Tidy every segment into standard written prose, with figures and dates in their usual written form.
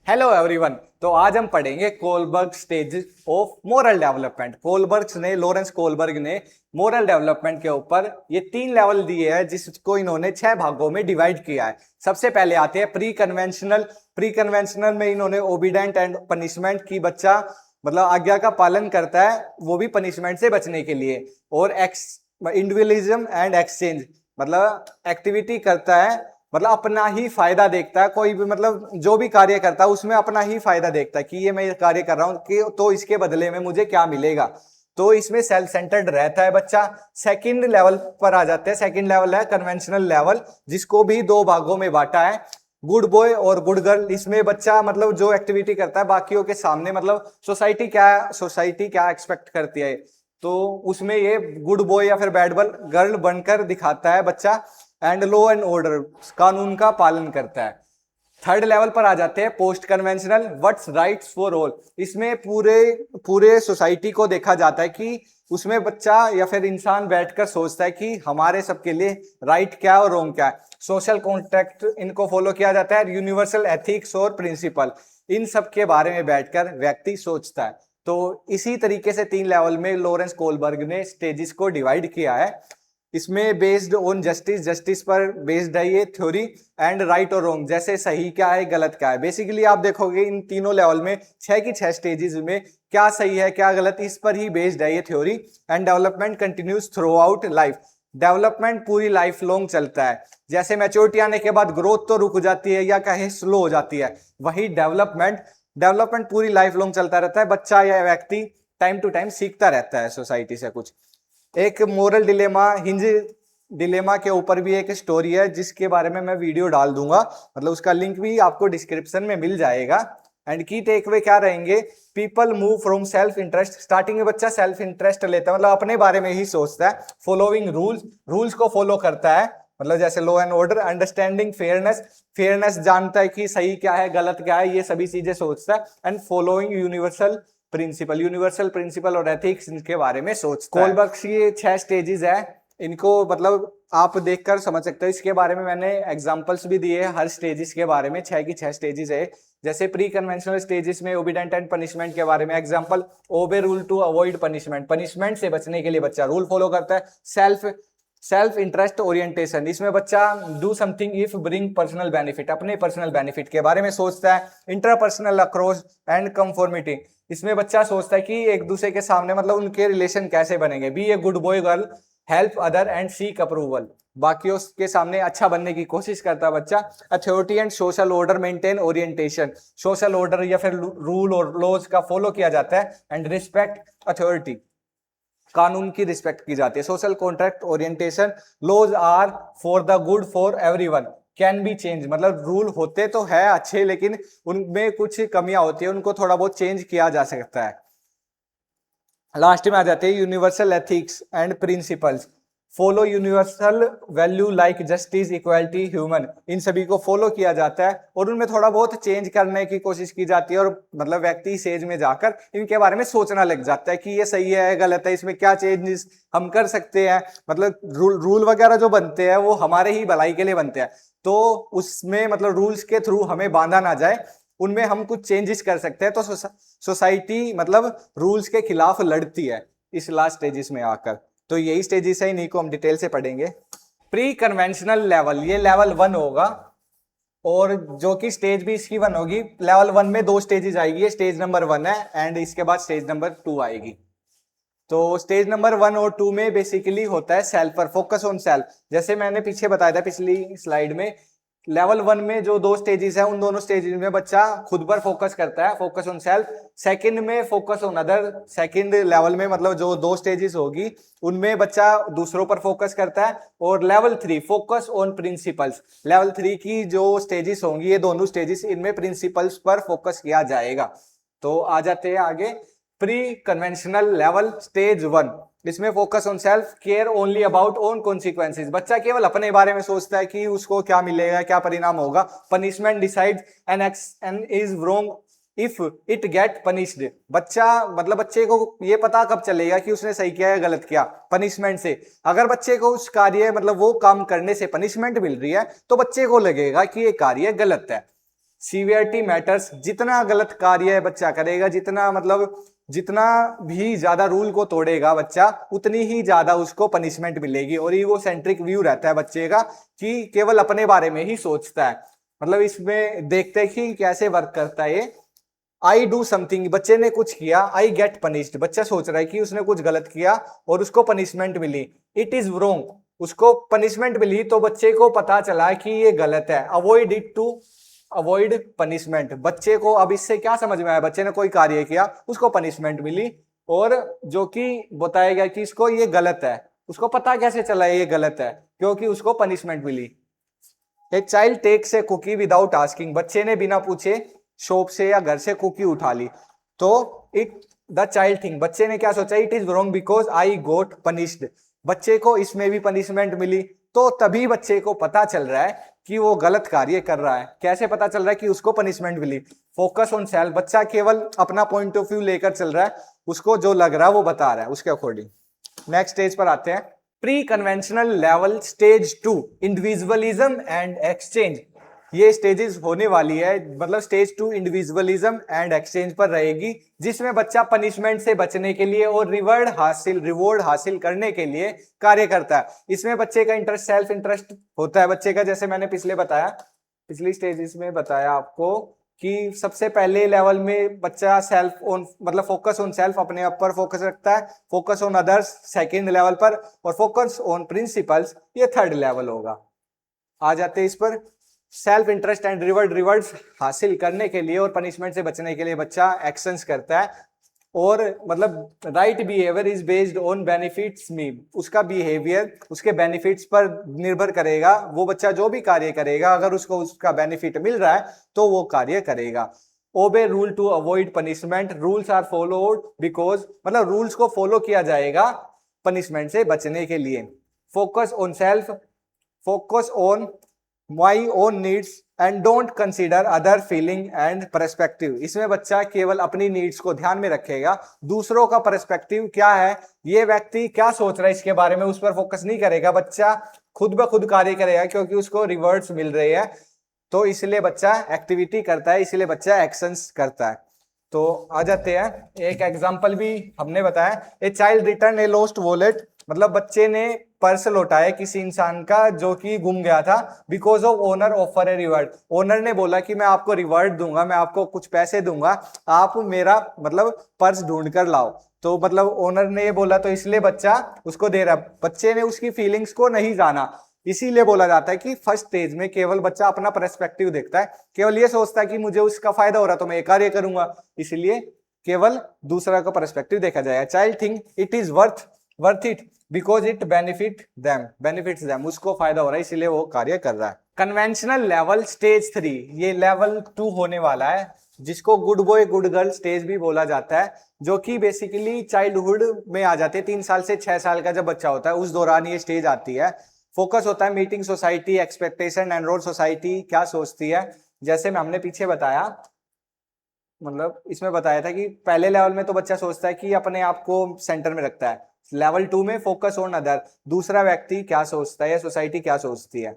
Hello everyone. तो आज हम पढ़ेंगे Kohlberg stage of moral development. Kohlberg ने लॉरेंस कोलबर्ग ने मोरल डेवलपमेंट के ऊपर ये 3 लेवल दिए हैं जिसको इन्होंने 6 भागों में डिवाइड किया है। सबसे पहले आते हैं प्री कन्वेंशनल। प्री कन्वेंशनल में इन्होंने ओबीडेंट एंड पनिशमेंट की, बच्चा मतलब आज्ञा का पालन करता है वो भी पनिशमेंट से बचने के लिए, और इंडिविजुअलिज्म एंड एक्सचेंज मतलब एक्टिविटी करता है, मतलब अपना ही फायदा देखता है। कोई भी मतलब जो भी कार्य करता है उसमें अपना ही फायदा देखता है कि ये मैं कार्य कर रहा हूं कि तो इसके बदले में मुझे क्या मिलेगा, तो इसमें सेल्फ सेंटर्ड रहता है बच्चा। सेकंड लेवल पर आ जाते हैं। सेकंड लेवल है कन्वेंशनल लेवल, जिसको भी 2 भागों में बांटा है, गुड बॉय और गुड गर्ल। इसमें बच्चा मतलब जो एक्टिविटी करता है बाकियों के सामने, मतलब सोसाइटी क्या एक्सपेक्ट करती है, तो उसमें ये गुड बॉय या फिर बैड गर्ल बनकर दिखाता है बच्चा। एंड लॉ एंड ऑर्डर, कानून का पालन करता है। थर्ड लेवल पर आ जाते हैं post conventional, what's rights for all. इसमें पूरे पूरे सोसाइटी को देखा जाता है कि उसमें बच्चा या फिर इंसान बैठकर सोचता है कि हमारे सबके लिए राइट क्या है और रॉन्ग क्या है। सोशल कॉन्ट्रैक्ट इनको फॉलो किया जाता है। यूनिवर्सल एथिक्स और प्रिंसिपल, इन सब के बारे में बैठकर व्यक्ति सोचता है। तो इसी तरीके से 3 लेवल में लॉरेंस कोलबर्ग ने स्टेजेस को डिवाइड किया है। इसमें बेस्ड ऑन जस्टिस, जस्टिस पर बेस्ड है ये थ्योरी। एंड राइट और रॉन्ग, जैसे सही क्या है गलत क्या है। बेसिकली आप देखोगे इन तीनों लेवल में 6 की 6 स्टेजेस में क्या सही है क्या गलत, इस पर ही बेस्ड है ये theory. And development continues through out life. Development पूरी लाइफ लॉन्ग चलता है। जैसे मैच्योरिटी आने के बाद ग्रोथ तो रुक जाती है या कहीं स्लो हो जाती है, वही डेवलपमेंट पूरी लाइफ लॉन्ग चलता रहता है। बच्चा या व्यक्ति टाइम टू टाइम सीखता रहता है सोसाइटी से कुछ। एक मोरल डिलेमा, हिंज डिलेमा के ऊपर भी एक स्टोरी है जिसके बारे में मैं वीडियो डाल दूंगा, मतलब उसका लिंक भी आपको डिस्क्रिप्शन में मिल जाएगा। एंड की टेक वे क्या रहेंगे, people move from self interest. Starting में बच्चा सेल्फ इंटरेस्ट लेता है, मतलब अपने बारे में ही सोचता है। फॉलोइंग रूल्स को फॉलो करता है, मतलब जैसे law and order. Understanding fairness जानता है कि सही क्या है गलत क्या है, ये सभी चीजें सोचता है। एंड फॉलोइंग यूनिवर्सल प्रिंसिपल और एथिक्स, इनके बारे में सोचता है। कोलबर्ग की 6 स्टेजेस है, इनको मतलब आप देखकर समझ सकते हो। इसके बारे में मैंने एग्जांपल्स भी दिए हैं हर स्टेजेस के बारे में। 6 की 6 स्टेजेस है। जैसे प्री कन्वेंशनल स्टेजेस में ओबीडेंट एंड पनिशमेंट के बारे में example, obey rule to avoid punishment, punishment से बचने के लिए बच्चा रूल फॉलो करता है। सेल्फ इंटरेस्ट ओरिएंटेशन, इसमें बच्चा do something if bring personal benefit, अपने पर्सनल बेनिफिट के बारे में सोचता है। इंटरपर्सनल अक्रोच एंड कंफॉर्मिटी, इसमें बच्चा सोचता है कि एक दूसरे के सामने मतलब उनके रिलेशन कैसे बनेंगे। Be a good boy girl, help other and seek approval, बाकियों के सामने अच्छा बनने की कोशिश करता है बच्चा। Authority and social order maintain orientation, social order या फिर रूल और लॉज का फॉलो किया जाता है। एंड रिस्पेक्ट अथॉरिटी, कानून की रिस्पेक्ट की जाती है। Social contract orientation, laws are for the good for everyone, can be change, मतलब रूल होते तो है अच्छे लेकिन उनमें कुछ कमियां होती है, उनको थोड़ा बहुत चेंज किया जा सकता है। लास्ट में आ जाते हैं universal ethics and principles, follow universal value like justice equality human, इन सभी को फॉलो किया जाता है और उनमें थोड़ा बहुत चेंज करने की कोशिश की जाती है। और मतलब व्यक्ति इस एज में जाकर इनके बारे में सोचना लग जाता है कि ये सही है गलत है, इसमें क्या चेंजेस हम कर सकते हैं। मतलब रूल वगैरह जो बनते हैं वो हमारे ही भलाई के लिए बनते हैं, तो उसमें मतलब रूल्स के थ्रू हमें बांधा ना जाए, उनमें हम कुछ चेंजेस कर सकते हैं। तो सोसाइटी मतलब रूल्स के खिलाफ लड़ती है इस लास्ट स्टेजेस में आकर। तो यही स्टेजेस है, इन्हीं को हम डिटेल से पढ़ेंगे। प्री कन्वेंशनल लेवल, ये लेवल 1 होगा, और जो कि स्टेज भी इसकी 1 होगी। लेवल 1 में 2 स्टेजेस आएगी, स्टेज नंबर 1 है एंड इसके बाद स्टेज नंबर 2 आएगी। तो स्टेज नंबर 1 और 2 में बेसिकली होता है सेल्फ पर, फोकस ऑन सेल्फ। जैसे मैंने पीछे बताया था पिछली स्लाइड में, लेवल 1 में जो 2 स्टेजेस है उन दोनों स्टेजेस में बच्चा खुद पर फोकस करता है, फोकस ऑन सेल्फ। सेकंड में focus on other, second level में मतलब जो 2 स्टेजेस होगी उनमें बच्चा दूसरों पर फोकस करता है। और level 3 focus on principles, level 3 की जो स्टेजेस होंगी ये दोनों स्टेजेस, इनमें प्रिंसिपल्स पर फोकस किया जाएगा। तो आ जाते हैं आगे। प्री कन्वेंशनल लेवल स्टेज 1, इसमें focus on self, care only about own consequences, बच्चा केवल अपने बारे में सोचता है कि उसको क्या मिलेगा क्या परिणाम होगा। Punishment decide an is wrong if it get punished, बच्चा मतलब बच्चे को ये पता कब चलेगा कि उसने सही किया है गलत किया, पनिशमेंट से। अगर बच्चे को उस कार्य मतलब वो काम करने से पनिशमेंट मिल रही है तो बच्चे को लगेगा कि ये कार्य गलत है। सीवियरिटी मैटर्स, जितना गलत कार्य बच्चा करेगा, जितना मतलब जितना भी ज्यादा रूल को तोड़ेगा बच्चा, उतनी ही ज्यादा उसको पनिशमेंट मिलेगी। और ईगो सेंट्रिक व्यू रहता है बच्चे का कि केवल अपने बारे में ही सोचता है। मतलब इसमें देखते हैं कि कैसे वर्क करता है ये। आई डू समथिंग, बच्चे ने कुछ किया, आई गेट पनिश्ड, बच्चा सोच रहा है कि उसने कुछ गलत किया और उसको पनिशमेंट मिली। इट इज रॉन्ग, उसको पनिशमेंट मिली तो बच्चे को पता चला कि ये गलत है। Avoid it to avoid punishment, बच्चे को अब इससे क्या समझ में आया, बच्चे ने कोई कार्य किया, उसको पनिशमेंट मिली, और जो कि बताया गया कि इसको ये गलत है, उसको पता कैसे चला ये गलत है, क्योंकि उसको पनिशमेंट मिली। A child takes a cookie without asking, बच्चे ने बिना पूछे शॉप से या घर से कुकी उठा ली। तो इट द चाइल्ड थिंक, बच्चे ने क्या सोचा, it is wrong because I got punished, बच्चे को इसमें भी पनिशमेंट मिली। तो तभी बच्चे को पता चल रहा है कि वो गलत कार्य कर रहा है। कैसे पता चल रहा है कि उसको पनिशमेंट मिली? फोकस ऑन सेल्फ, बच्चा केवल अपना पॉइंट ऑफ व्यू लेकर चल रहा है, उसको जो लग रहा है वो बता रहा है उसके अकॉर्डिंग। नेक्स्ट स्टेज पर आते हैं, pre conventional level stage 2, individualism and exchange. ये स्टेजेस होने वाली है, मतलब स्टेज 2 इंडिविजुअलिज्म एंड एक्सचेंज पर रहेगी, जिसमें बच्चा पनिशमेंट से बचने के लिए और रिवॉर्ड हासिल करने के लिए कार्य करता है। इसमें बच्चे का इंटरेस्ट, सेल्फ इंटरेस्ट होता है बच्चे का, जैसे मैंने पिछली स्टेजेस में बताया आपको कि सबसे पहले लेवल में बच्चा सेल्फ ऑन, मतलब फोकस ऑन सेल्फ, अपने आप पर फोकस रखता है, focus on others second level पर, और फोकस ऑन प्रिंसिपल्स ये थर्ड लेवल होगा। आ जाते हैं इस पर, सेल्फ इंटरेस्ट एंड रिवर्ड्स हासिल करने के लिए और पनिशमेंट से बचने के लिए बच्चा एक्शंस करता है। और मतलब right behaviour is based on benefits me, उसका बिहेवियर उसके बेनिफिट्स पर निर्भर करेगा। वो बच्चा जो भी कार्य करेगा, अगर उसको उसका बेनिफिट मिल रहा है तो वो कार्य करेगा। Obey rule to avoid punishment, rules are followed because, मतलब रूल्स को फॉलो किया जाएगा पनिशमेंट से बचने के लिए। Focus on self, focus on my own needs and don't consider other feeling and perspective, इसमें बच्चा केवल अपनी नीड्स को ध्यान में रखेगा, दूसरों का परस्पेक्टिव क्या है, ये व्यक्ति क्या सोच रहा है इसके बारे में, उस पर फोकस नहीं करेगा। बच्चा खुद ब खुद कार्य करेगा क्योंकि उसको रिवर्ड्स मिल रहे हैं, तो इसलिए बच्चा एक्टिविटी करता है, इसलिए बच्चा एक्शंस करता है। तो आ जाते हैं, एक एग्जांपल भी हमने बताया, a child return a lost wallet, मतलब बच्चे ने पर्स लौटाया किसी इंसान का जो कि गुम गया था, because of owner offer a reward, owner ने बोला कि मैं आपको रिवार्ड दूंगा, मैं आपको कुछ पैसे दूंगा, आप मेरा मतलब पर्स ढूंढ कर लाओ। तो मतलब ओनर ने ये बोला तो इसलिए बच्चा उसको दे रहा, बच्चे ने उसकी फीलिंग्स को नहीं जाना, इसीलिए बोला जाता है कि फर्स्ट स्टेज में केवल बच्चा अपना पर्सपेक्टिव देखता है, केवल ये सोचता है कि मुझे उसका फायदा हो रहा तो मैं ये कार्य करूंगा, इसलिए केवल दूसरा का पर्सपेक्टिव देखा जाएगा। Child think it is worth it because it benefits them, उसको फायदा हो रहा है इसलिए वो कार्य कर रहा है। कन्वेंशनल लेवल स्टेज 3, ये लेवल 2 होने वाला है, जिसको good boy good girl stage भी बोला जाता है, जो कि बेसिकली चाइल्डहुड में आ जाते हैं, 3 साल से 6 साल का जब बच्चा होता है उस दौरान ये स्टेज आती है। फोकस होता है meeting society expectation and role, society क्या सोचती है, जैसे मैं हमने पीछे बताया, मतलब इसमें बताया था कि पहले लेवल में तो बच्चा सोचता है कि अपने आप को सेंटर में रखता है, लेवल 2 में फोकस ऑन अदर, दूसरा व्यक्ति क्या सोचता है या सोसाइटी क्या सोचती है।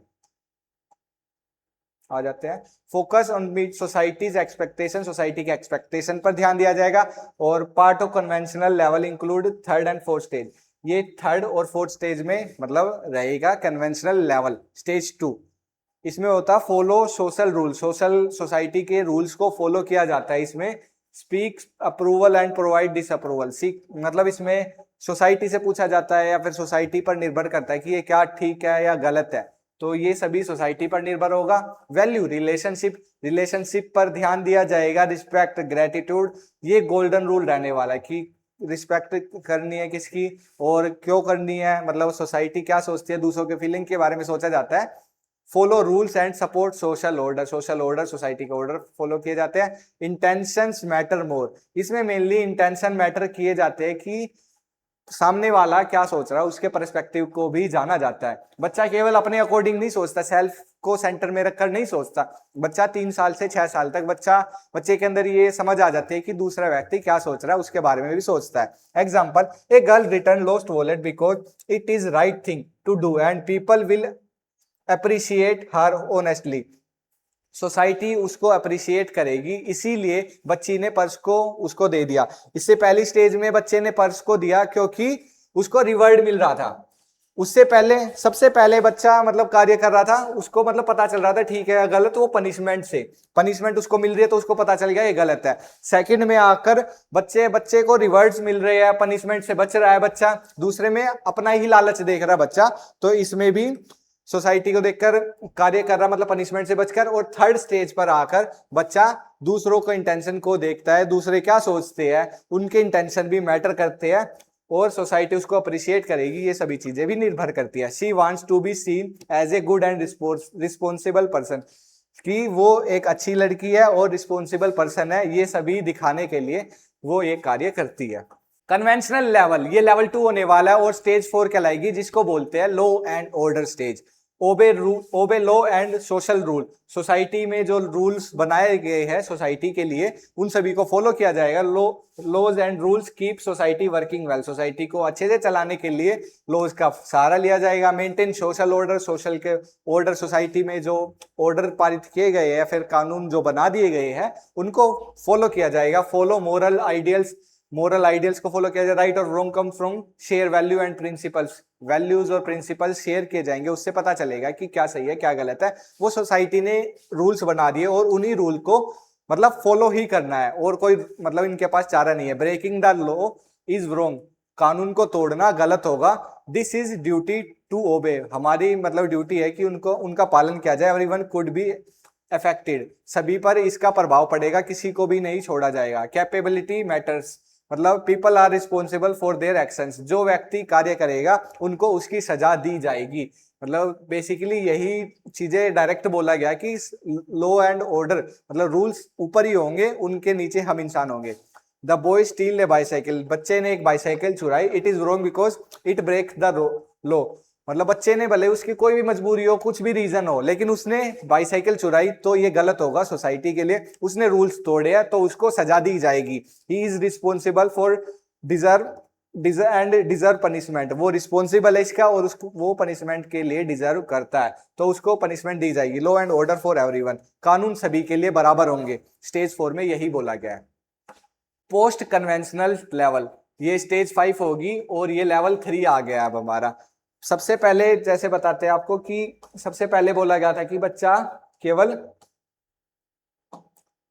आ जाते हैं, focus on meet society's expectation, society के एक्सपेक्टेशन पर ध्यान दिया जाएगा। और part of conventional level include third and fourth stage, ये थर्ड और फोर्थ स्टेज में मतलब रहेगा कन्वेंशनल लेवल स्टेज 2। इसमें होता है follow social rule, social society के रूल्स को फॉलो किया जाता है इसमें। Speak approval and provide disapproval, मतलब इसमें सोसाइटी से पूछा जाता है या फिर सोसाइटी पर निर्भर करता है कि ये क्या ठीक है या गलत है, तो ये सभी सोसाइटी पर निर्भर होगा। वैल्यू रिलेशनशिप पर ध्यान दिया जाएगा। रिस्पेक्ट ग्रेटिट्यूड, ये गोल्डन रूल रहने वाला है कि रिस्पेक्ट करनी है किसकी और क्यों करनी है, मतलब सोसाइटी क्या सोचती है, दूसरों के फीलिंग के बारे में सोचा जाता है। Follow rules and support social order, society के ऑर्डर फॉलो किए जाते हैं। इंटेंशंस मैटर मोर, इसमें मेनली इंटेंशन मैटर किए जाते हैं कि सामने वाला क्या सोच रहा है, उसके पर्सपेक्टिव को भी जाना जाता है। बच्चा केवल अपने अकॉर्डिंग नहीं सोचता, सेल्फ को सेंटर में रखकर नहीं सोचता। बच्चा 3 साल से 6 साल तक बच्चे के अंदर ये समझ आ जाती है कि दूसरा व्यक्ति क्या सोच रहा है, उसके बारे में भी सोचता है। Example, a girl return lost wallet because it is right thing to do and people will appreciate her honestly. Society उसको अप्रिशिएट करेगी, इसीलिए बच्ची ने पर्स को उसको दे दिया। इससे पहली स्टेज में बच्चे ने पर्स को दिया क्योंकि उसको रिवॉर्ड मिल रहा था। उससे पहले सबसे पहले बच्चा मतलब कार्य कर रहा था, उसको मतलब पता चल रहा था ठीक है गलत, वो पनिशमेंट से पनिशमेंट उसको मिल रही है तो उसको पता चल गया ये गलत है। सेकंड में आकर बच्चे को रिवॉर्ड्स मिल रहे हैं, पनिशमेंट से बच रहा है बच्चा। दूसरे में अपना ही लालच देख रहा है बच्चा, तो इसमें भी सोसाइटी को देखकर कार्य कर रहा, मतलब पनिशमेंट से बचकर। और थर्ड स्टेज पर आकर बच्चा दूसरों को इंटेंशन को देखता है, दूसरे क्या सोचते हैं, उनके इंटेंशन भी मैटर करते हैं और सोसाइटी उसको अप्रिशिएट करेगी। ये सभी चीजें भी निर्भर करती है। She wants to be seen as a good and responsible person, कि वो एक अच्छी लड़की है और रिस्पॉन्सिबल पर्सन है, ये सभी दिखाने के लिए वो ये कार्य करती है। कन्वेंशनल लेवल, ये लेवल 2 होने वाला है और स्टेज 4 कहलाएगी, जिसको बोलते हैं law and order stage. Obey law and social rule, society में जो रूल्स बनाए गए हैं सोसाइटी के लिए उन सभी को फॉलो किया जाएगा। Laws and rules keep society working well, society को अच्छे से चलाने के लिए लॉज का सहारा लिया जाएगा। मेंटेन सोशल ऑर्डर, सोशल के ऑर्डर, सोसाइटी में जो ऑर्डर पारित किए गए हैं, फिर कानून जो बना दिए गए हैं उनको फॉलो किया जाएगा। फॉलो मोरल आइडियल्स को फॉलो किया जाए। राइट और wrong come from share value and principles, values और प्रिंसिपल्स शेयर किए जाएंगे, उससे पता चलेगा कि क्या सही है क्या गलत है। वो सोसाइटी ने रूल्स बना दिए और उन्हीं रूल को मतलब फॉलो ही करना है और कोई मतलब इनके पास चारा नहीं है। Breaking the law is wrong, कानून को तोड़ना गलत होगा। This is duty to obey, हमारी मतलब ड्यूटी है कि उनका पालन किया जाए। एवरीवन कुड बी अफेक्टेड, सभी पर इसका प्रभाव पड़ेगा, किसी को भी नहीं छोड़ा जाएगा। कैपेबिलिटी मैटर्स, मतलब people are responsible for their actions, जो व्यक्ति कार्य करेगा उनको उसकी सजा दी जाएगी। मतलब बेसिकली यही चीजें डायरेक्ट बोला गया कि लॉ एंड ऑर्डर मतलब रूल्स ऊपर ही होंगे, उनके नीचे हम इंसान होंगे। The boy steal a bicycle, बच्चे ने एक बाइसाइकिल चुराई। It is wrong because it break the law, मतलब बच्चे ने भले उसकी कोई भी मजबूरी हो, कुछ भी रीजन हो, लेकिन उसने बाइसाइकिल चुराई तो ये गलत होगा सोसाइटी के लिए, उसने रूल्स तोड़े हैं तो उसको सजा दी जाएगी। He is responsible for deserve punishment, वो रिस्पॉन्सिबल है इसका और उसको वो पनिशमेंट के लिए डिजर्व करता है तो उसको पनिशमेंट दी जाएगी। Law and order for everyone, कानून सभी के लिए बराबर होंगे। स्टेज 4 में यही बोला गया है। पोस्ट कन्वेंशनल लेवल, ये स्टेज 5 होगी और ये लेवल 3 आ गया अब हमारा। सबसे पहले जैसे बताते हैं आपको कि सबसे पहले बोला गया था कि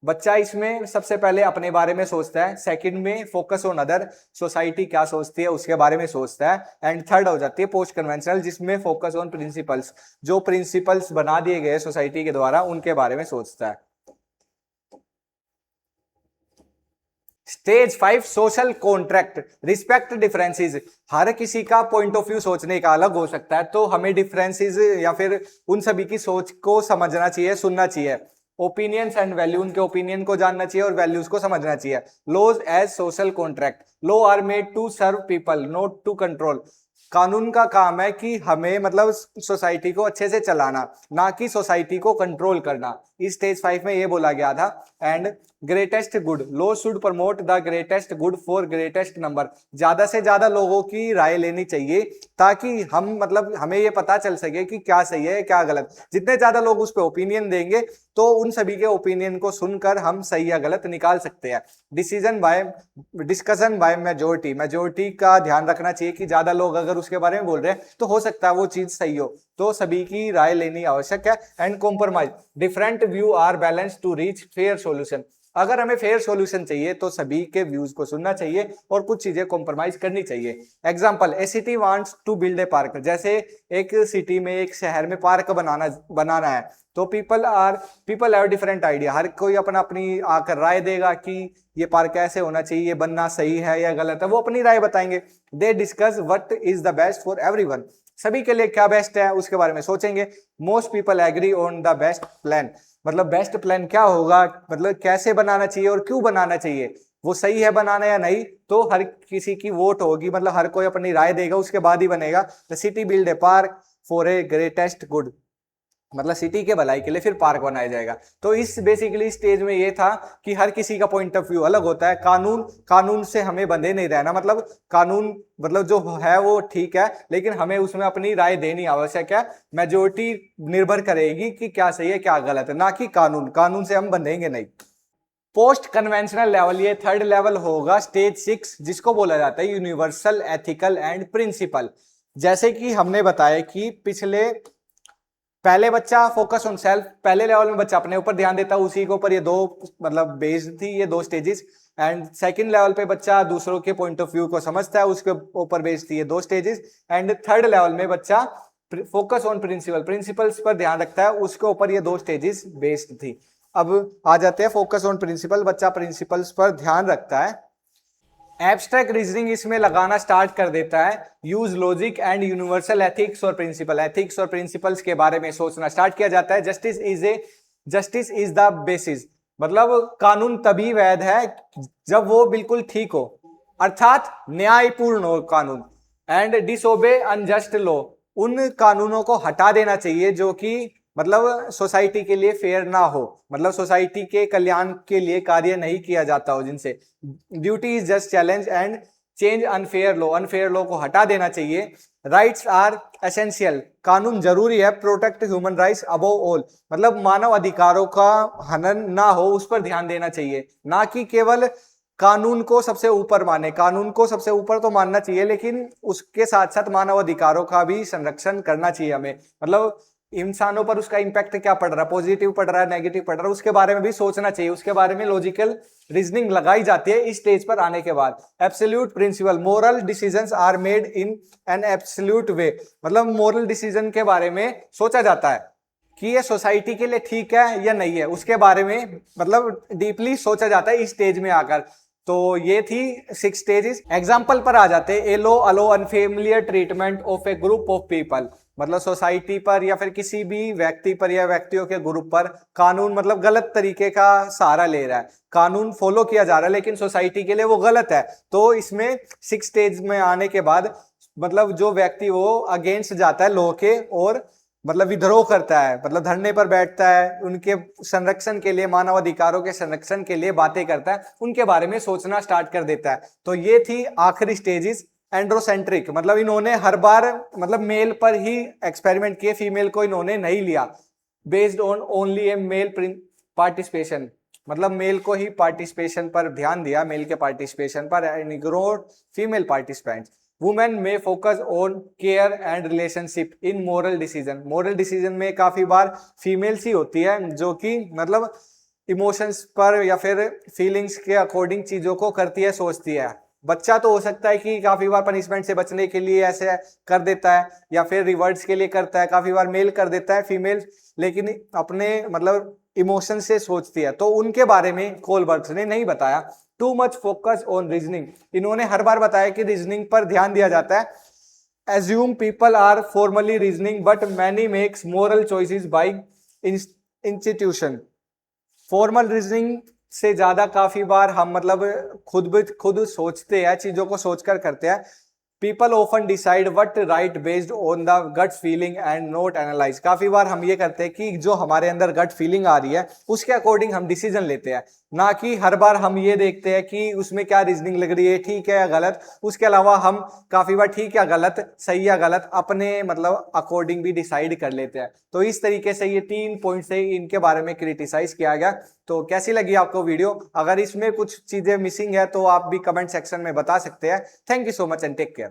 बच्चा इसमें सबसे पहले अपने बारे में सोचता है। सेकंड में फोकस ऑन अदर, सोसाइटी क्या सोचती है उसके बारे में सोचता है। एंड थर्ड हो जाती है पोस्ट कन्वेंशनल, जिसमें फोकस ऑन प्रिंसिपल्स, जो प्रिंसिपल्स बना दिए गए सोसाइटी के द्वारा उनके बारे में सोचता है। Stage 5 social contract, respect differences, हर किसी का पॉइंट ऑफ व्यू सोचने का अलग हो सकता है, तो हमें डिफरेंसेस या फिर उन सभी की सोच को समझना चाहिए, सुनना चाहिए। ओपिनियंस एंड वैल्यू, उनके ओपिनियन को जानना चाहिए और वैल्यूज को समझना चाहिए। Laws as social contract, law are made to serve people not to control, कानून का काम है कि हमें मतलब सोसाइटी को अच्छे से चलाना, ना कि सोसाइटी को कंट्रोल करना। इस स्टेज 5 में ये बोला गया था। And greatest good, law should promote the greatest good for greatest number, ज्यादा से ज्यादा लोगों की राय लेनी चाहिए ताकि हम मतलब हमें ये पता चल सके कि क्या सही है क्या गलत। जितने ज्यादा लोग उस पर ओपिनियन देंगे तो उन सभी के ओपिनियन को सुनकर हम सही या गलत निकाल सकते हैं। डिस्कशन बाय मेजोरिटी का ध्यान रखना चाहिए कि ज्यादा लोग अगर उसके बारे में बोल रहे हैं तो हो सकता है वो चीज सही हो, तो सभी की राय लेनी आवश्यक है। And compromise, different view are balance to reach fair solution, अगर हमें फेयर सॉल्यूशन चाहिए तो सभी के व्यूज को सुनना चाहिए और कुछ चीजें कॉम्प्रोमाइज करनी चाहिए। Example, a city wants to build a park, जैसे एक सिटी में एक शहर में पार्क बनाना है तो पीपल हैव डिफरेंट आइडिया, हर कोई अपनी आकर राय देगा कि ये पार्क कैसे होना चाहिए, ये बनना सही है या गलत है, वो अपनी राय बताएंगे। They discuss what is the best for everyone, सभी के लिए क्या बेस्ट है उसके बारे में सोचेंगे। Most people agree on the best plan, मतलब बेस्ट प्लान क्या होगा, मतलब कैसे बनाना चाहिए और क्यों बनाना चाहिए, वो सही है बनाना या नहीं, तो हर किसी की वोट होगी, मतलब हर कोई अपनी राय देगा उसके बाद ही बनेगा। The city build a park for a greatest good, मतलब सिटी के भलाई के लिए फिर पार्क बनाया जाएगा। तो इस बेसिकली स्टेज में ये था कि हर किसी का पॉइंट ऑफ व्यू अलग होता है। कानून से हमें बंधे नहीं रहना, मतलब कानून मतलब जो है वो ठीक है, लेकिन हमें उसमें अपनी राय देनी आवश्यक है। मेजोरिटी निर्भर करेगी कि क्या सही है क्या गलत है, ना कि कानून से हम बंधेंगे नहीं। पोस्ट कन्वेंशनल लेवल, ये थर्ड लेवल होगा, स्टेज 6, जिसको बोला जाता है यूनिवर्सल एथिकल एंड प्रिंसिपल। जैसे कि हमने बताया कि पहले बच्चा फोकस ऑन सेल्फ, पहले लेवल में बच्चा अपने ऊपर ध्यान देता है, उसी के ऊपर ये दो मतलब बेस्ड थी ये दो स्टेजेस। एंड सेकंड लेवल पे बच्चा दूसरों के पॉइंट ऑफ व्यू को समझता है, उसके ऊपर बेस्ड थी ये दो स्टेजेस। एंड थर्ड लेवल में बच्चा फोकस ऑन प्रिंसिपल्स पर ध्यान रखता है, उसके ऊपर ये दो स्टेजेस बेस्ड थी। अब आ जाते हैं फोकस ऑन प्रिंसिपल, बच्चा प्रिंसिपल्स पर ध्यान रखता है। एब्स्ट्रैक्ट रीजनिंग इसमें लगाना स्टार्ट कर देता है, use logic and universal ethics और प्रिंसिपल्स के बारे में सोचना स्टार्ट किया जाता है। जस्टिस इज द बेसिस, मतलब कानून तभी वैध है जब वो बिल्कुल ठीक हो, अर्थात न्यायपूर्ण हो कानून। एंड डिसोबे अनजस्ट लॉ, उन कानूनों को हटा देना चाहिए जो कि मतलब सोसाइटी के लिए फेयर ना हो, मतलब सोसाइटी के कल्याण के लिए कार्य नहीं किया जाता हो जिनसे। Duty is just challenge and change unfair law को हटा देना चाहिए। राइट्स आर एसेंशियल, कानून जरूरी है। Protect human rights above all, मतलब मानव अधिकारों का हनन ना हो उस पर ध्यान देना चाहिए, ना कि केवल कानून को सबसे ऊपर माने। कानून को सबसे ऊपर तो मानना चाहिए, लेकिन उसके साथ साथ मानव अधिकारों का भी संरक्षण करना चाहिए हमें। मतलब इंसानों पर उसका इंपैक्ट क्या पड़ रहा है, पॉजिटिव पड़ रहा है नेगेटिव पड़ रहा है, उसके बारे में भी सोचना चाहिए। उसके बारे में लॉजिकल रीजनिंग लगाई जाती है इस स्टेज पर आने के बाद। Absolute principle, moral decisions are made in an absolute way, मतलब मोरल डिसीजन के बारे में सोचा जाता है कि ये सोसाइटी के लिए ठीक है या नहीं है, उसके बारे में मतलब डीपली सोचा जाता है इस स्टेज में आकर। तो ये थी 6 स्टेजेस। एग्जाम्पल पर आ जाते हैं। A low allow unfamiliar treatment of a group of people, मतलब सोसाइटी पर या फिर किसी भी व्यक्ति पर या व्यक्तियों के ग्रुप पर कानून मतलब गलत तरीके का सहारा ले रहा है, कानून फॉलो किया जा रहा है लेकिन सोसाइटी के लिए वो गलत है। तो इसमें 6 स्टेज में आने के बाद मतलब जो व्यक्ति वो अगेंस्ट जाता है लॉ के और मतलब विद्रोह करता है, मतलब धरने पर बैठता है, उनके संरक्षण के लिए, मानव अधिकारों के संरक्षण के लिए बातें करता है, उनके बारे में सोचना स्टार्ट कर देता है। तो ये थी आखिरी स्टेजेस। एंड्रोसेंट्रिक, मतलब इन्होंने हर बार मतलब मेल पर ही एक्सपेरिमेंट किए, फीमेल को इन्होंने नहीं लिया। Based on only a male participation, मतलब मेल को ही पार्टिसिपेशन पर ध्यान दिया, मेल के पार्टिसिपेशन पर, and ignored female participants. Women में focus on care and relationship in moral decision में काफी बार फीमेल्स ही होती है जो कि मतलब इमोशंस पर या फिर फीलिंग्स के अकॉर्डिंग चीजों को करती है, सोचती है। बच्चा तो हो सकता है कि काफी बार पनिशमेंट से बचने के लिए ऐसे कर देता है या फिर रिवर्ड्स के लिए करता है, काफी बार मेल कर देता है फीमेल, लेकिन अपने मतलब इमोशन से सोचती है। तो उनके बारे में कोलबर्ग्स ने नहीं बताया। Too much focus on reasoning, इन्होंने हर बार बताया कि रीजनिंग पर ध्यान दिया जाता है। Assume people are formally reasoning but many makes moral choices by institution. Formal reasoning से ज्यादा काफी बार हम मतलब खुद सोचते हैं, चीजों को सोचकर करते हैं। People often decide what right based on the gut feeling and not analyse, काफी बार हम ये करते हैं कि जो हमारे अंदर गट फीलिंग आ रही है उसके अकॉर्डिंग हम डिसीजन लेते हैं, ना कि हर बार हम ये देखते हैं कि उसमें क्या रीजनिंग लग रही है, ठीक है या गलत। उसके अलावा हम काफी बार ठीक या गलत, सही या गलत अपने मतलब अकॉर्डिंग भी डिसाइड कर लेते हैं। तो इस तरीके से ये 3 पॉइंट से इनके बारे में क्रिटिसाइज किया गया। तो कैसी लगी आपको वीडियो? अगर इसमें कुछ चीजें मिसिंग है तो आप भी कमेंट सेक्शन में बता सकते हैं। Thank you so much and take care.